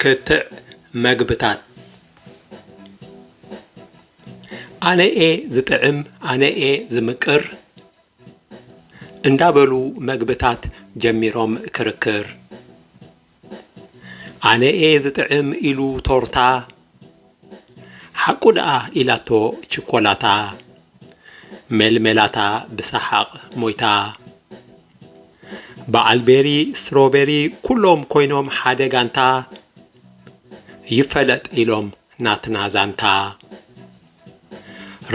ክትዕ መግብታት ኣነኤ ዝጥዕም ኣነኤ ዝምቅር እንዳበሉ መግብታት ጀሚሮም ክርክር ኣነኤ ዝጥዕም ኢሉ ቶርታ ሓቁ ደኣ ኢላቶ ችኮላታ ሜልሜላታ ብሰሓቕ ሞይታ በዓልቤሪ ስትሮቤሪ ኩሎም ኮይኖም ሓደ ጋንታ ይፈለጥ ኢሎም ናትና ዛንታ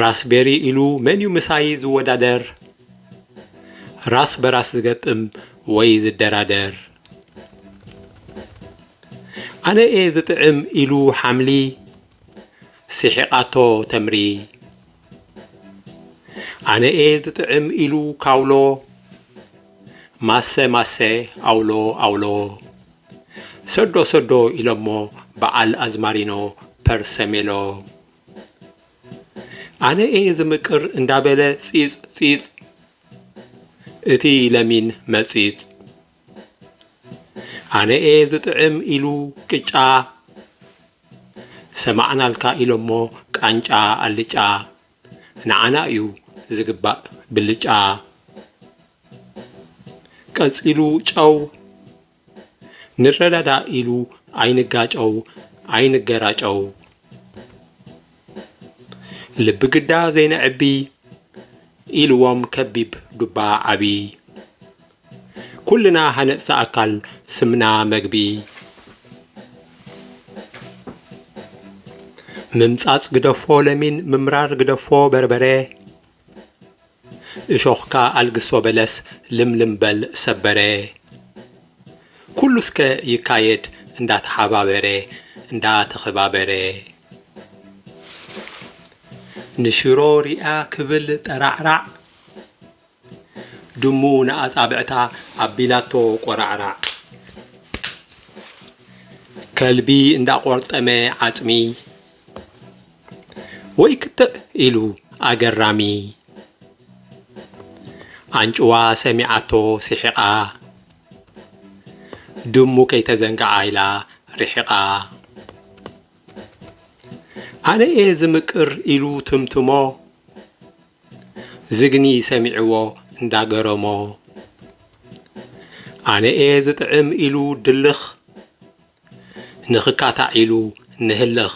ራስቤሪ ኢሉ መንዩ ምሳይ ዝወዳደር ራስ በራስ ዝገጥም ወይ ዝደራደር ኣነኤ ዝጥዕም ኢሉ ሓምሊ ሲሒቃቶ ተምሪ ኣነኤ ዝጥዕም ኢሉ ካውሎ ማሰ ማሰ ኣውሎ ኣውሎ ሰዶ ሰዶ ኢሎሞ በዓል አዝማሪኖ ፐርሰሜሎ ኣነኤ ዝምቅር እንዳበለ ፂፅ ፂፅ እቲ ለሚን መፂፅ ኣነኤ ዝጥዕም ኢሉ ቅጫ ሰማዕናልካ ኢሎሞ ቃንጫ አልጫ ንዓና እዩ ዝግባእ ብልጫ ቀፂሉ ጨው ንረዳዳ ኢሉ ኣይንጋጨው ኣይንገራጨው ልብግዳ ዘይነዕቢ ኢልዎም ከቢብ ዱባ ዓቢ ኩልና ሃነፅቲ ኣካል ስምና መግቢ ምምፃፅ ግደፎ ለሚን ምምራር ግደፎ በርበረ እሾኽካ ኣልግሶ በለስ ልምልምበል ሰበረ ኩሉስከ ይካየድ እንዳተሓባበረ እንዳተኸባበረ ንሽሮ ሪኣ ክብል ጠራዕራዕ ድሙ ንኣጻብዕታ ኣቢላቶ ቆራዕራዕ ከልቢ እንዳቆርጠመ ዓጽሚ ወይ ክትዕ ኢሉ ኣገራሚ አንጭዋ ሰሚዓቶ ሲሒቃ ድሙ ከይተዘንጋዓ ኢላ ርሒቃ ኣነኤ ዝምቅር ኢሉ ትምትሞ ዝግኒ ሰሚዕዎ እንዳገረሞ ኣነኤ ዝጥዕም ኢሉ ድልኽ ንኽካታዕ ኢሉ ንህልኽ